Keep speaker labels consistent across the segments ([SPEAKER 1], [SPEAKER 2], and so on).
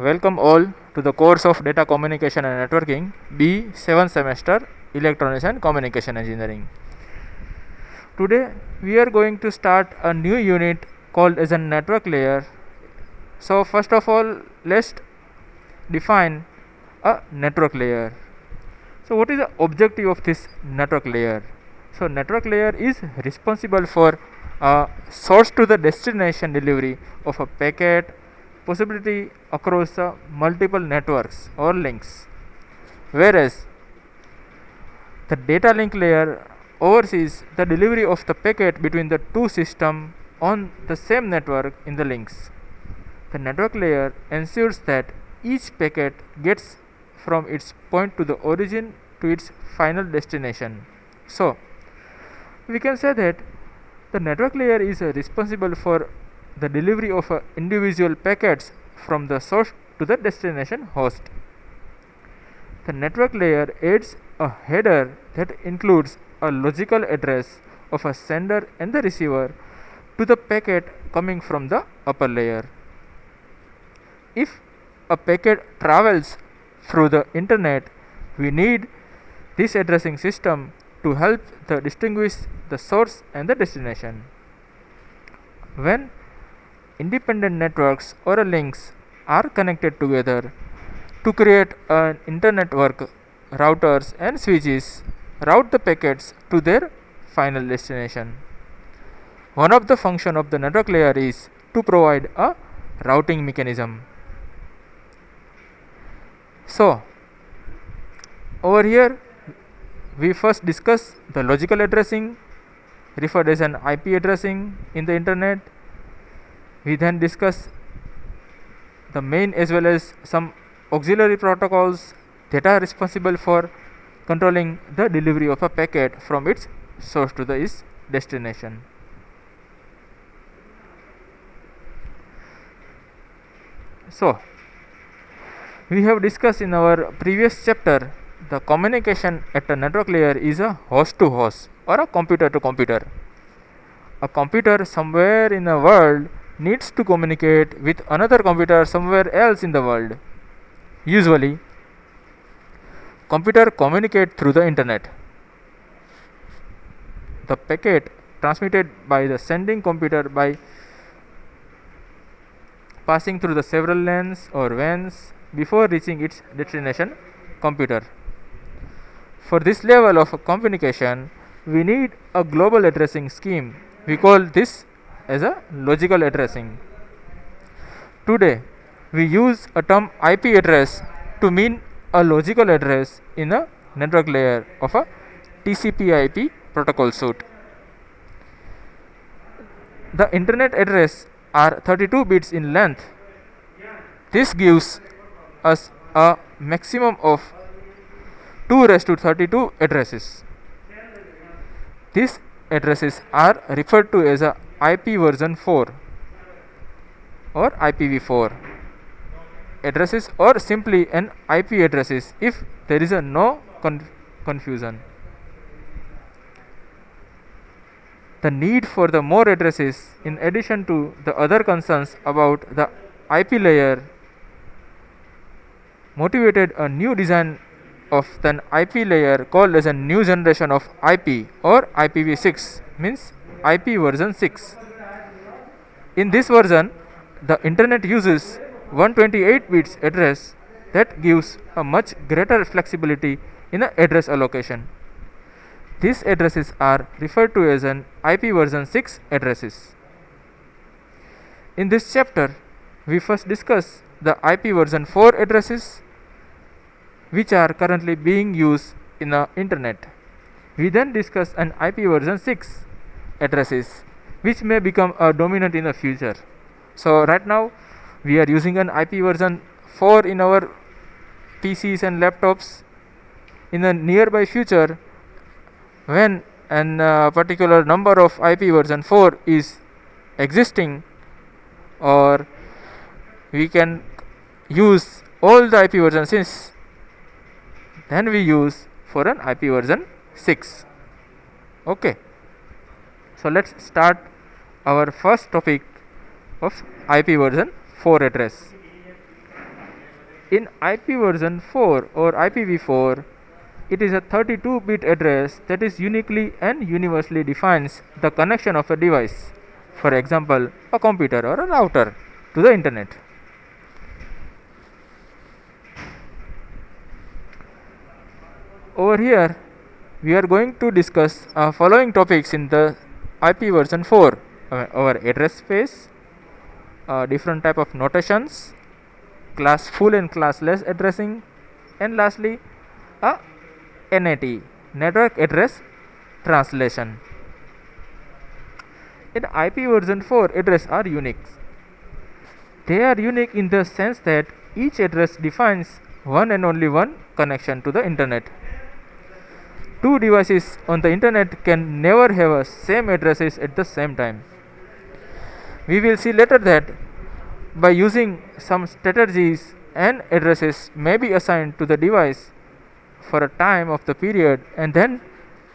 [SPEAKER 1] welcome all to the course of Data Communication and Networking B 7th semester Electronics and Communication Engineering. Today we are going to start a new unit called as a network layer. So first of all, let's define a network layer. So what is the objective of this network layer? So network layer is responsible for source to the destination delivery of a packet possibility across multiple networks or links, whereas the data link layer oversees the delivery of the packet between the two systems on the same network in the links. The network layer ensures that each packet gets from its point to the origin to its final destination. So we can say that the network layer is responsible for the delivery of individual packets from the source to the destination host. The network layer adds a header that includes a logical address of a sender and the receiver to the packet coming from the upper layer. If a packet travels through the internet, we need this addressing system to help the distinguish the source and the destination. When independent networks or links are connected together to create an internetwork, routers and switches route the packets to their final destination. One of the functions of the network layer is to provide a routing mechanism. So over here we first discuss the logical addressing, referred as an IP addressing in the internet. We then discuss the main as well as some auxiliary protocols that are responsible for controlling the delivery of a packet from its source to its destination. So we have discussed in our previous chapter the communication at a network layer is a host to host or a computer to computer. A computer somewhere in the world needs to communicate with another computer somewhere else in the world. Usually computer communicate through the internet. The packet transmitted by the sending computer by passing through the several lanes or WANs before reaching its destination computer. For this level of communication, we need a global addressing scheme. We call this as a logical addressing. Today, we use a term IP address to mean a logical address in a network layer of a TCP/IP protocol suite. The internet address are 32 bits in length. This gives us a maximum of 2 raised to 32 addresses. These addresses are referred to as a IP version 4 or IPv4 addresses, or simply an IP addresses if there is no confusion. The need for the more addresses, in addition to the other concerns about the IP layer, motivated a new design of an IP layer called as a new generation of IP or IPv6, means IP version 6. In this version, the internet uses 128 bits address that gives a much greater flexibility in the address allocation. These addresses are referred to as an IP version 6 addresses. In this chapter, we first discuss the IP version 4 addresses, which are currently being used in the internet. We then discuss an IP version 6 addresses, which may become a dominant in the future. So right now we are using an IP version 4 in our PCs and laptops. In the nearby future, when a particular number of IP version 4 is existing, or we can use all the IP version 6, then we use for an IP version 6. Okay, so let's start our first topic of IP version 4 address. In IP version 4 or IPv4, it is a 32-bit address that is uniquely and universally defines the connection of a device, for example, a computer or a router, to the internet. Over here, we are going to discuss following topics in the IP version 4: our address space, different type of notations, class full and classless addressing, and lastly, a NAT, network address translation. In IP version 4, addresses are unique. They are unique in the sense that each address defines one and only one connection to the internet. Two devices on the internet can never have a same addresses at the same time. We will see later that by using some strategies, and addresses may be assigned to the device for a time of the period and then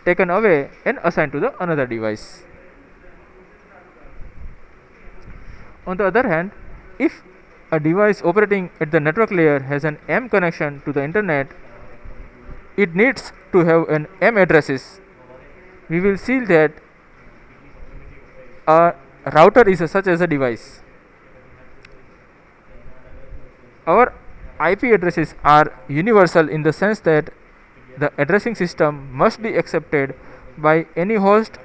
[SPEAKER 1] taken away and assigned to the another device. On the other hand, if a device operating at the network layer has an M connection to the internet, it needs to have an M addresses. We will see that a router is such as a device. Our IP addresses are universal in the sense that the addressing system must be accepted by any host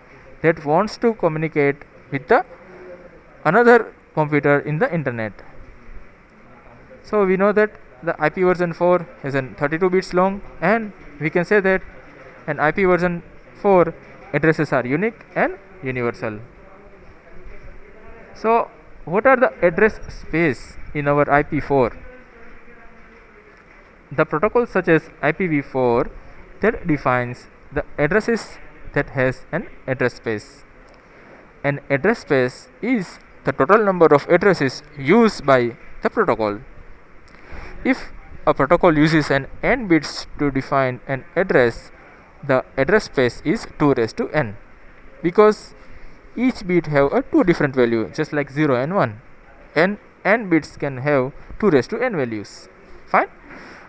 [SPEAKER 1] that wants to communicate with the another computer in the internet. So we know that the IP version 4 has a 32 bits long, and we can say that an IP version 4 addresses are unique and universal. So what are the address space in our IP4? The protocols such as IPv4 that defines the addresses that has an address space. An address space is the total number of addresses used by the protocol. If a protocol uses an n bits to define an address, the address space is 2 raised to n, because each bit have a two different value, just like 0 and 1, and n bits can have 2 raised to n values. Fine.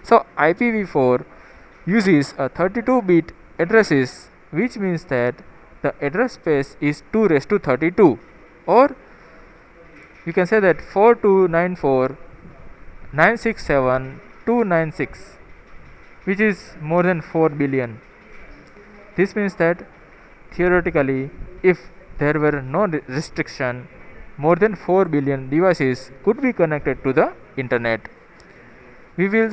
[SPEAKER 1] So IPv4 uses a 32-bit addresses, which means that the address space is 2 raised to 32, or you can say that 4294.967.296, which is more than 4 billion. This means that theoretically, if there were no restriction, more than 4 billion devices could be connected to the internet. We will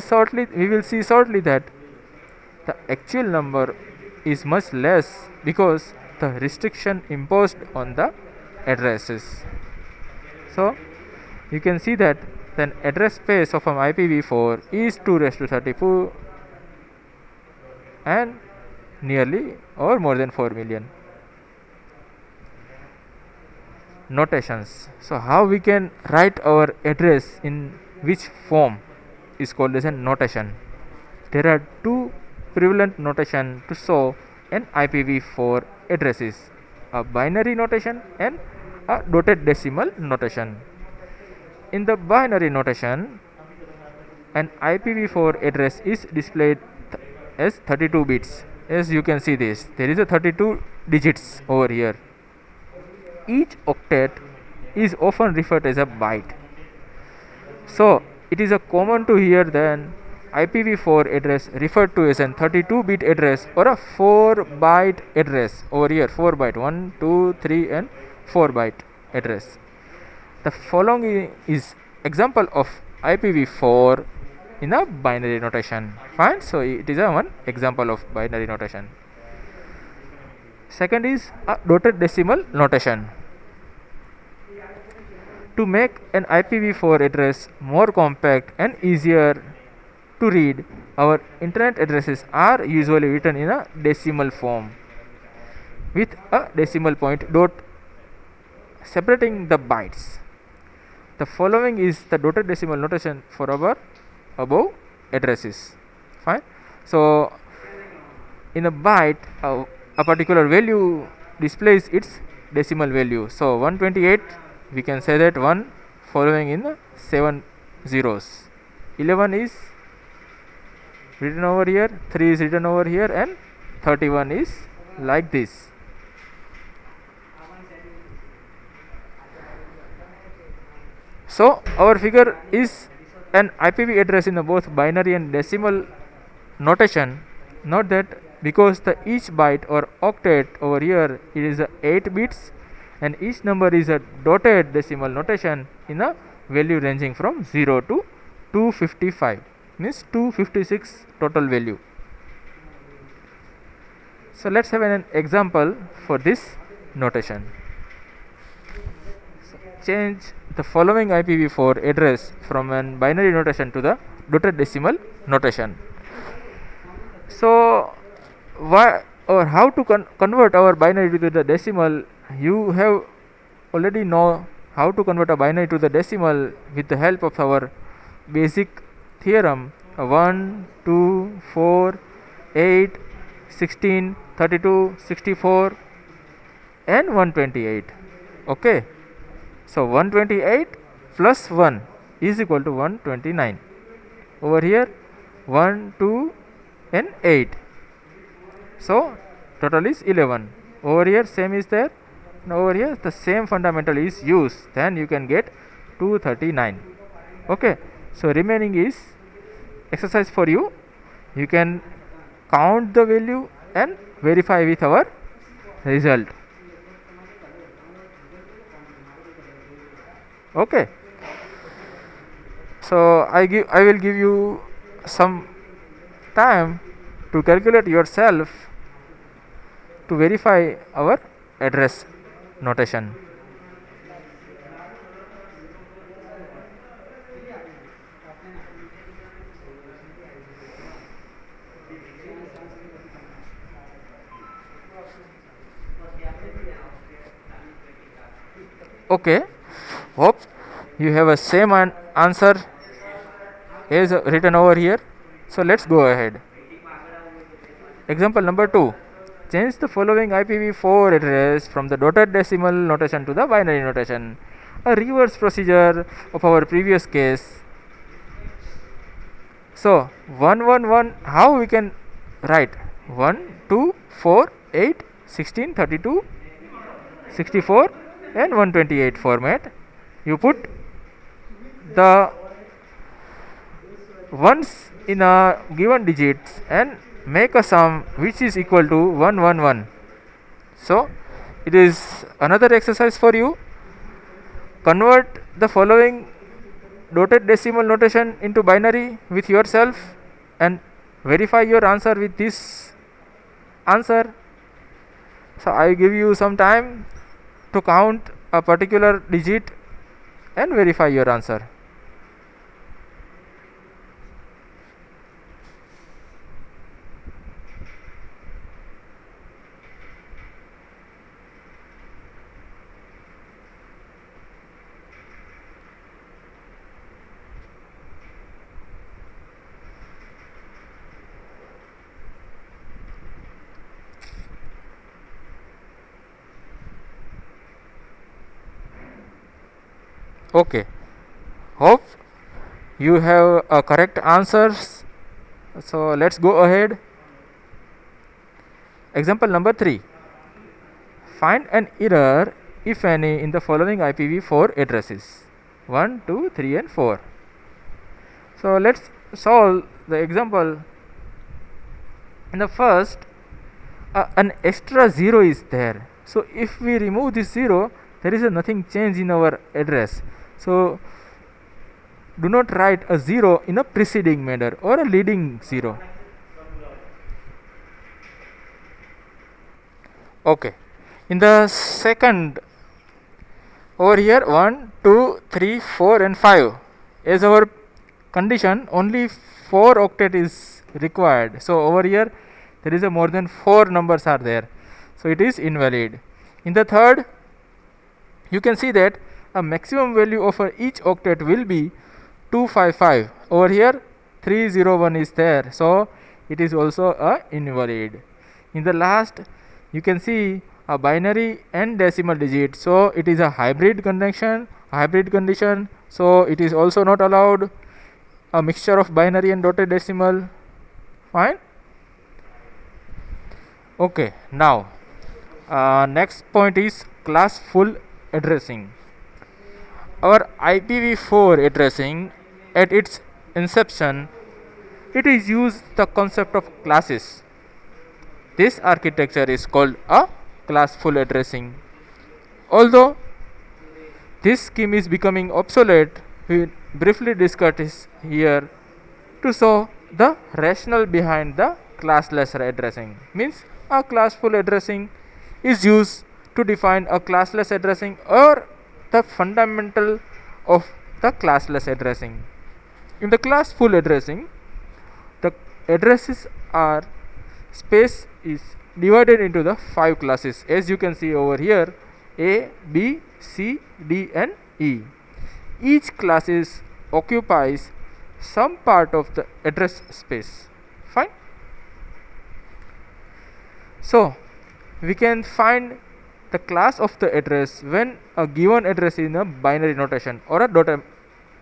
[SPEAKER 1] see shortly that the actual number is much less because the restriction imposed on the addresses. So you can see that the address space of an IPv4 is 2 raised to 34 and nearly or more than 4 million. Notations. So how we can write our address in which form is called as a notation. There are two prevalent notation to show an IPv4 addresses: a binary notation and a dotted decimal notation. In the binary notation, an IPv4 address is displayed as 32 bits. As you can see this, there is a 32 digits over here. Each octet is often referred as a byte. So it is a common to hear then IPv4 address referred to as an 32-bit address or a 4-byte address. Over here 4 byte, 1, 2, 3 and 4 byte address. The following is example of IPv4 in a binary notation. Fine. So it is a one example of binary notation. Second is a dotted decimal notation. To make an IPv4 address more compact and easier to read, our internet addresses are usually written in a decimal form with a decimal point dot separating the bytes. The following is the dotted decimal notation for our above addresses. Fine. So in a byte, a particular value displays its decimal value. So 128, we can say that 1 following in 7 zeros. 11 is written over here, 3 is written over here, and 31 is like this. So our figure is an IPv address in the both binary and decimal notation. Note that because the each byte or octet over here it is a 8 bits and each number is a dotted decimal notation in a value ranging from 0 to 255, means 256 total value. So let's have an example for this notation. Change the following IPv4 address from an binary notation to the dotted decimal notation. So why or how to convert our binary to the decimal? You have already know how to convert a binary to the decimal with the help of our basic theorem 1, 2, 4, 8, 16, 32, 64 and 128. Okay, so 128 plus 1 is equal to 129. Over here 1, 2 and 8, so total is 11. Over here same is there. Now over here the same fundamental is used, then you can get 239. Okay, so remaining is exercise for you. You can count the value and verify with our result. Okay, so I will give you some time to calculate yourself to verify our address notation. Okay, hope you have a same answer as written over here. So let's go ahead. Example number 2. Change the following IPv4 address from the dotted decimal notation to the binary notation. A reverse procedure of our previous case. So 111, how we can write 1, 2, 4, 8, 16, 32, 64 and 128 format. You put the ones in a given digits and make a sum which is equal to 111. So it is another exercise for you. Convert the following dotted decimal notation into binary with yourself and verify your answer with this answer. So I give you some time to count a particular digit and verify your answer. Okay, hope you have correct answers. So let's go ahead. Example number 3. Find an error, if any, in the following IPv4 addresses 1, 2, 3 and 4. So let's solve the example. In the first, an extra 0 is there. So if we remove this 0, there is nothing change in our address. So do not write a 0 in a preceding manner or a leading 0. Okay, in the second, over here 1, 2, 3, 4 and 5, as our condition only 4 octet is required. So over here there is a more than 4 numbers are there, so it is invalid. In the third, you can see that a maximum value of each octet will be 255. Over here 301 is there, so it is also a invalid. In the last, you can see a binary and decimal digit, so it is a hybrid condition, so it is also not allowed. a mixture of binary and dotted decimal. Fine. Okay, now next point is class full addressing. Our IPv4 addressing, at its inception, it is used the concept of classes. This architecture is called a class full addressing. Although this scheme is becoming obsolete, we briefly discuss this here to show the rationale behind the classless addressing. Means a classful addressing is used to define a classless addressing or the fundamental of the classless addressing. In the classful addressing, the addresses are space is divided into the 5 classes, as you can see over here: A, B, C, D and E. Each classes occupies some part of the address space. Fine. So we can find the class of the address when a given address is in a binary notation or a dotted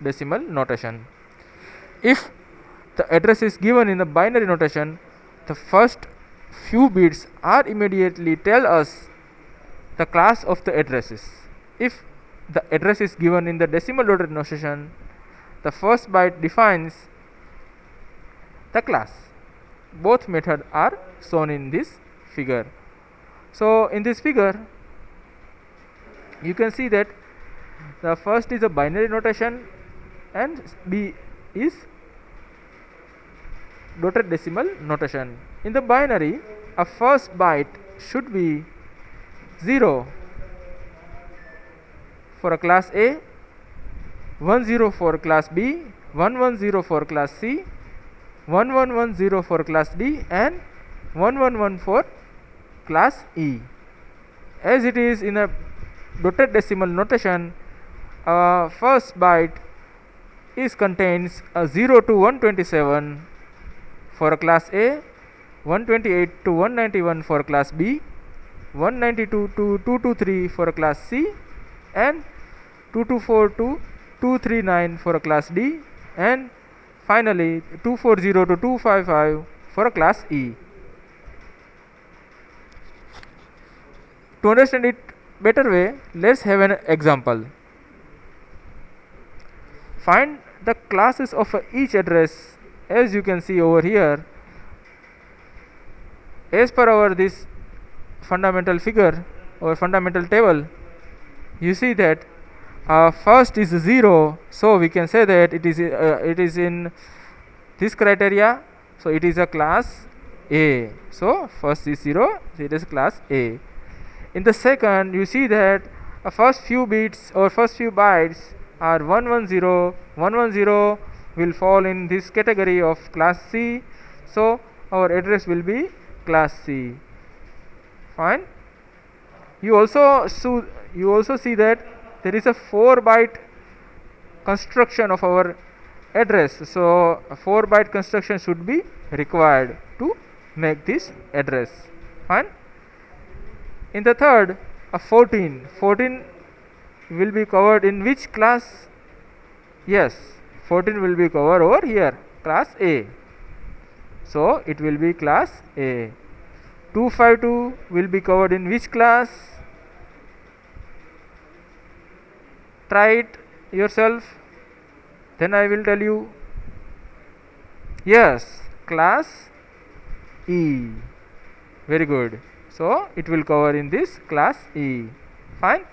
[SPEAKER 1] decimal notation. If the address is given in a binary notation, the first few bits are immediately tell us the class of the addresses. If the address is given in the decimal dotted notation, the first byte defines the class. Both methods are shown in this figure. So in this figure you can see that the first is a binary notation and B is dotted decimal notation. In the binary, a first byte should be 0 for a class A, 10 for class B, 110 for class C, 1110 for class D and 111 for class E. As it is in a dotted decimal notation, first byte is contains a 0 to 127 for a class A, 128 to 191 for class B, 192 to 223 for a class C and 224 to 239 for a class D and finally 240 to 255 for a class E. To understand it better way, let's have an example. Find the classes of each address. As you can see over here, as per our this fundamental figure or fundamental table, you see that first is 0, so we can say that it is in this criteria, so it is a class A. So first is 0, so it is class A. In the second, you see that first few bits or first few bytes are 110. 110 will fall in this category of class C, so our address will be class C. Fine. You also see that there is a 4 byte construction of our address, so a 4 byte construction should be required to make this address. Fine. In the third, a 14 will be covered in which class? Yes, 14 will be covered over here, class A. So it will be class A. 252 will be covered in which class? Try it yourself, then I will tell you. Yes, class E. Very good. So it will cover in this class E. Fine.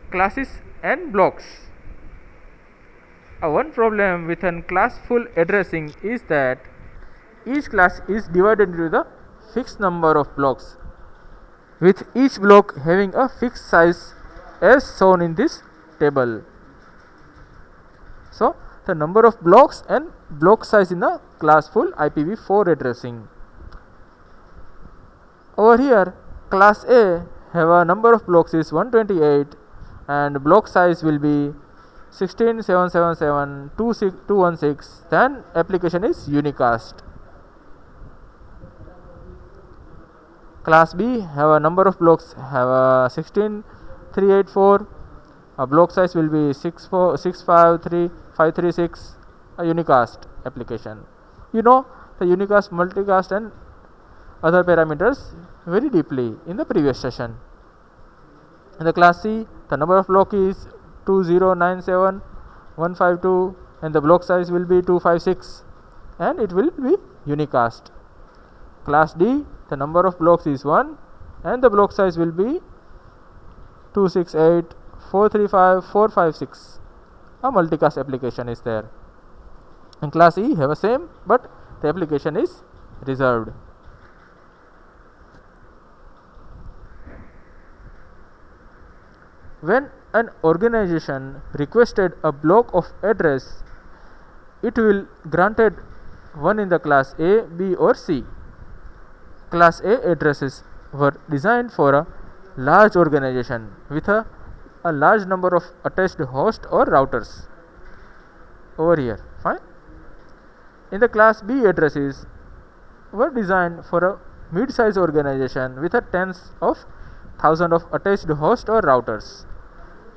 [SPEAKER 1] Classes and blocks. One problem with a classful addressing is that each class is divided into the fixed number of blocks, with each block having a fixed size as shown in this table. So the number of blocks and block size in a classful IPv4 addressing. Over here, class A have a number of blocks is 128 and block size will be 16,777 216. Then application is unicast. Class B have a number of blocks have a 16,384 block size will be 653,536, a unicast application. You know the unicast, multicast and other parameters very deeply in the previous session. In the class C, the number of block is 2097152 and the block size will be 256 and it will be unicast. Class D, the number of blocks is 1 and the block size will be 268,435,456. A multicast application is there. In class E, have a same, but the application is reserved. When an organization requested a block of address, it will granted one in the class A, B or C. Class A addresses were designed for a large organization with a large number of attached hosts or routers. Over here, fine. In the class B addresses were designed for a mid-size organization with a tens of thousands of attached hosts or routers.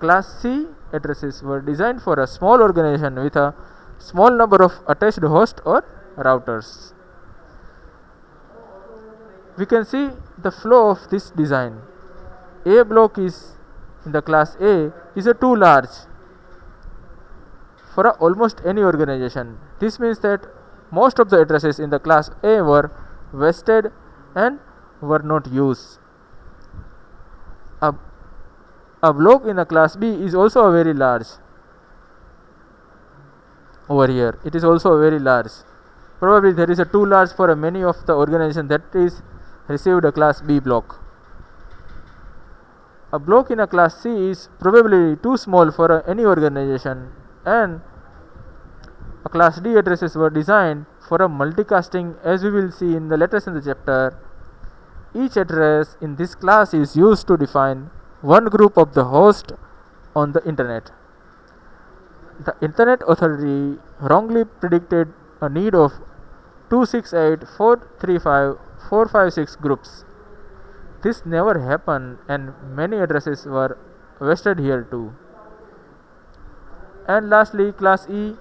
[SPEAKER 1] Class C addresses were designed for a small organization with a small number of attached hosts or routers. We can see the flow of this design. A block is in the class A is a too large for almost any organization. This means that most of the addresses in the class A were wasted and were not used. A block in the class B is also a very large. Over here, it is also very large. Probably there is a too large for many of the organization that is received a class B block. A block in a class C is probably too small for any organization, and a class D addresses were designed for a multicasting, as we will see in the letters in the chapter. Each address in this class is used to define one group of the host on the internet. The Internet Authority wrongly predicted a need of 268,435,456 groups. This never happened and many addresses were wasted here too. And lastly, class E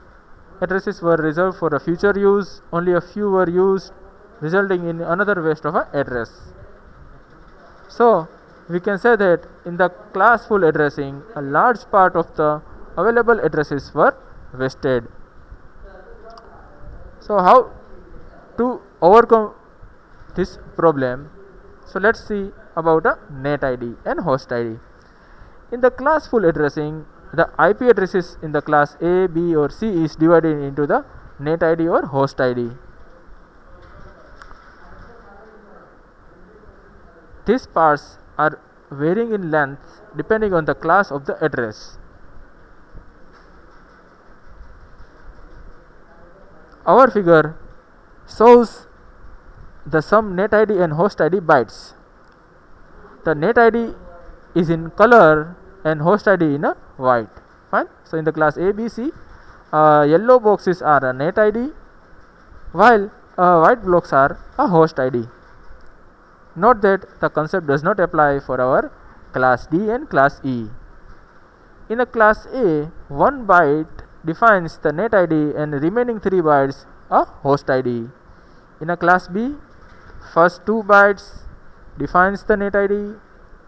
[SPEAKER 1] addresses were reserved for a future use. Only a few were used, resulting in another waste of an address. So we can say that in the class full addressing, a large part of the available addresses were wasted. So how to overcome this problem? So let's see about a net ID and host ID. In the class full addressing, the IP addresses in the class A, B or C is divided into the net ID or host ID. These parts are varying in length depending on the class of the address. Our figure shows the sum net ID and host ID bytes. The net ID is in color and host ID in a white. Fine. So in the class A, B, C, yellow boxes are a net ID, while white blocks are a host ID. Note that the concept does not apply for our class D and class E. In a class A, 1 byte defines the net ID and remaining 3 bytes a host ID. In a class B, first 2 bytes defines the net ID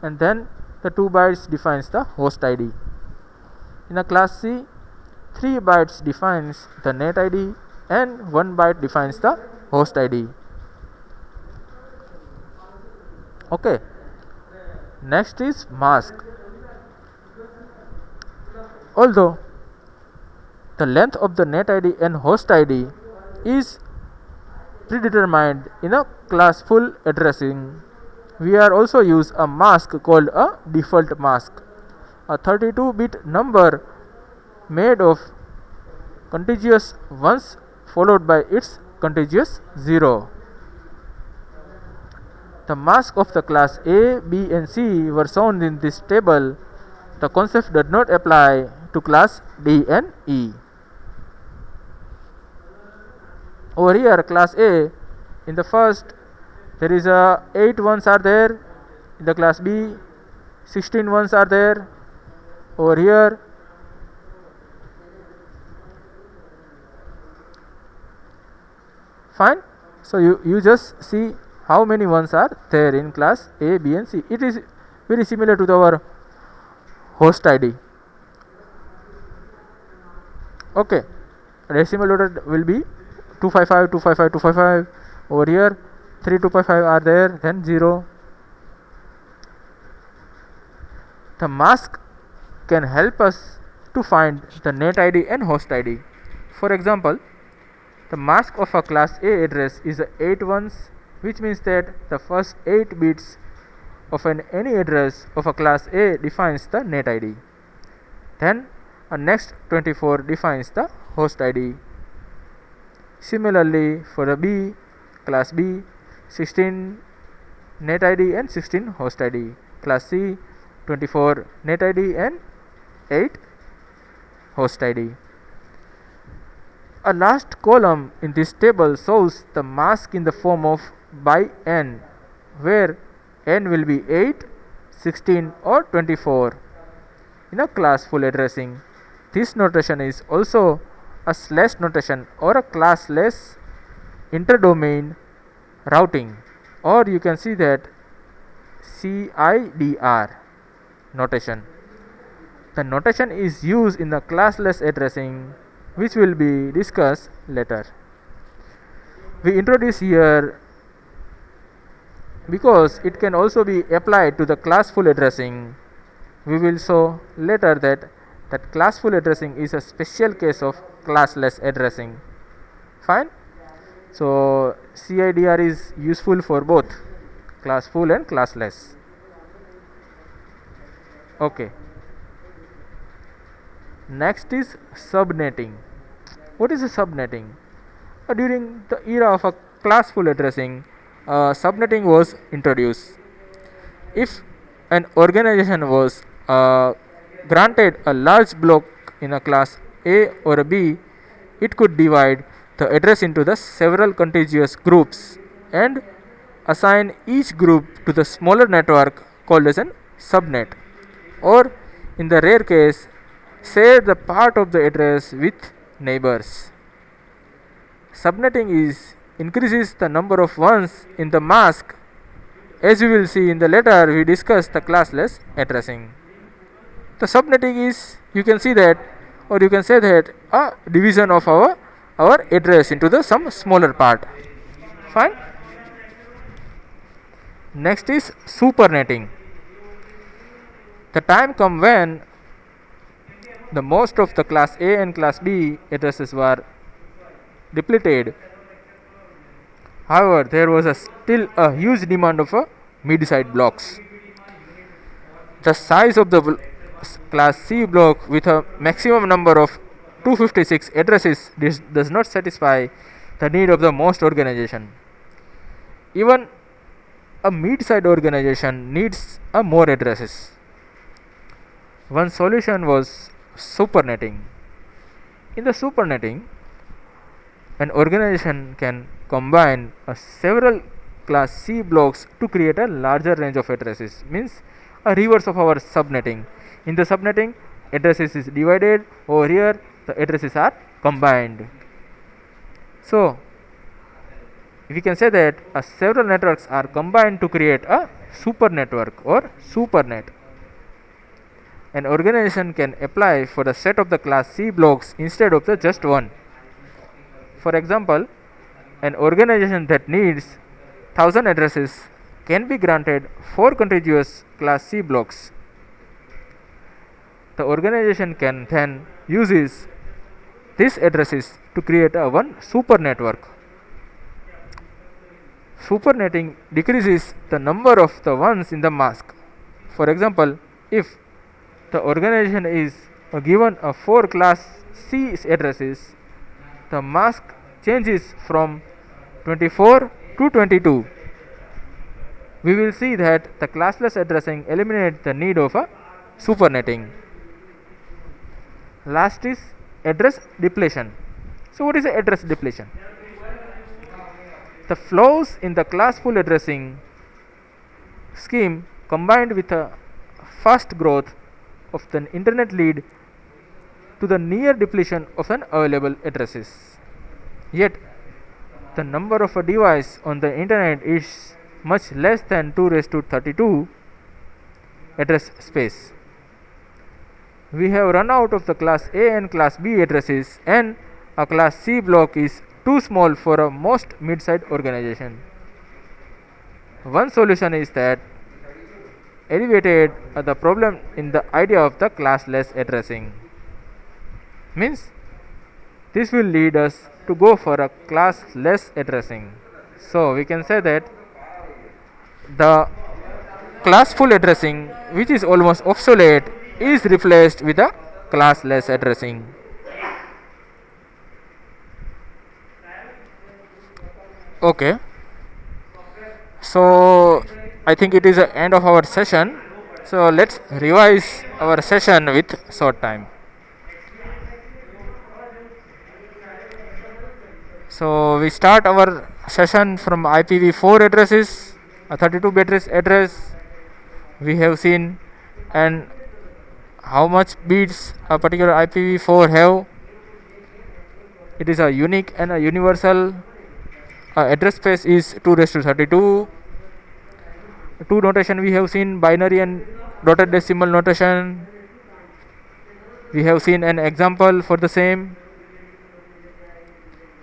[SPEAKER 1] and then the 2 bytes defines the host ID. In a class C, 3 bytes defines the net ID and 1 byte defines the host ID. Okay. Next is mask. Although the length of the net ID and host ID is predetermined in a class full addressing, we are also use a mask called a default mask, a 32-bit number made of contiguous ones followed by its contiguous 0. The mask of the class A, B and C were shown in this table. The concept does not apply to class D and E. Over here, class A, in the first there is a 8 ones are there. In the class B, 16 ones are there. over here. Fine. So you just see how many ones are there in class A, B and C. It is very similar to our host ID. Okay, decimal order will be 255, 255, 255. Over here 3255 are there, then 0. The mask can help us to find the net ID and host ID. For example, the mask of a class A address is 8 ones, which means that the first 8 bits of any address of a class A defines the net ID. Then a next 24 defines the host ID. Similarly, for a B, class B, 16 net ID and 16 host ID. Class C, 24 net ID and 8 host ID. A last column in this table shows the mask in the form of by n, where n will be 8, 16 or 24 in a class full addressing. This notation is also a slash notation or a classless interdomain routing, or you can see that CIDR notation. The notation is used in the classless addressing, which will be discussed later. We introduce here because it can also be applied to the classful addressing. We will show later that classful addressing is a special case of classless addressing. Fine. So CIDR is useful for both classful and classless. Okay. Next is subnetting. What is a subnetting? During the era of a classful addressing, subnetting was introduced. If an organization was granted a large block in a class A or a B, it could divide the address into the several contiguous groups and assign each group to the smaller network called as an subnet, or in the rare case, share the part of the address with neighbors. Subnetting increases the number of ones in the mask. As we will see in the later, we discuss the classless addressing. The subnetting is, you can see that, or you can say that, a division of our address into the some smaller part. Fine. Next is supernetting. The time come when the most of the class A and class B addresses were depleted. However, there was still a huge demand of mid-sized blocks. The size of the class C block with a maximum number of 256 addresses does not satisfy the need of the most organization. Even a mid-sized organization needs more addresses. One solution was supernetting. In the supernetting, an organization can combine several class C blocks to create a larger range of addresses, means a reverse of our subnetting. In the subnetting, addresses is divided. Over here, the addresses are combined. So we can say that several networks are combined to create a super network or supernet. An organization can apply for the set of the class C blocks instead of the just one. For example, an organization that needs 1000 addresses can be granted 4 contiguous class C blocks. The organization can then use these addresses to create one super network. Supernetting decreases the number of the ones in the mask. For example, if the organization is given 4 class C addresses, the mask changes from 24 to 22. We will see that the classless addressing eliminates the need of a supernetting. Last is address depletion. So what is address depletion? The flaws in the classful addressing scheme combined with a fast growth of the internet lead to the near depletion of an available addresses. Yet, the number of a device on the internet is much less than 2 raised to 32 address space. We have run out of the class A and class B addresses, and a class C block is too small for a most mid-sized organization. One solution is that elevated the problem in the idea of the classless addressing. Means this will lead us to go for a classless addressing. So we can say that the classful addressing, which is almost obsolete, is replaced with a classless addressing. Okay, so I think it is the end of our session. So let's revise our session with short time. So we start our session from IPv4 addresses, a 32-bit address we have seen, and how much bits a particular IPv4 have. It is a unique and a universal. Address space is 2 raised to 32. Two notation we have seen, binary and dotted decimal notation. We have seen an example for the same.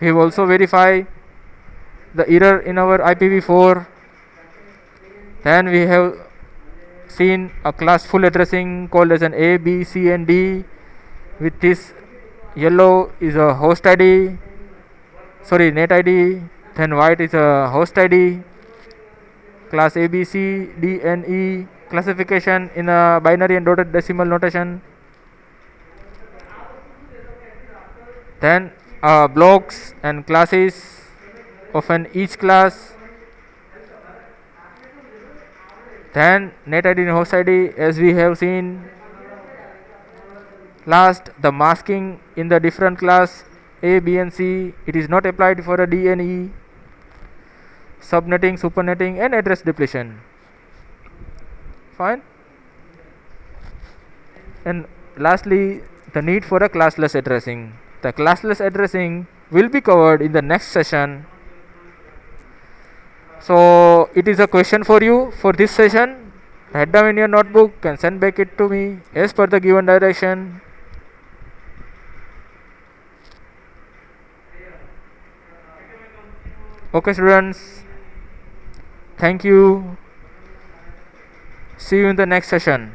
[SPEAKER 1] We have also verified the error in our IPv4. Then we have seen a class full addressing called as an A, B, C and D. With this yellow is a host ID, sorry, net ID. Then white is a host ID. Class A, B, C, D and E classification in a binary and dotted decimal notation. Then blocks and classes of an each class. Then net ID and host ID as we have seen. Last, the masking in the different class A, B and C. It is not applied for a D and E. Subnetting, supernetting and address depletion. Fine. And lastly, the need for a classless addressing. The classless addressing will be covered in the next session. So it is a question for you for this session. Write down in your notebook and send back it to me as per the given direction. Okay students, thank you. See you in the next session.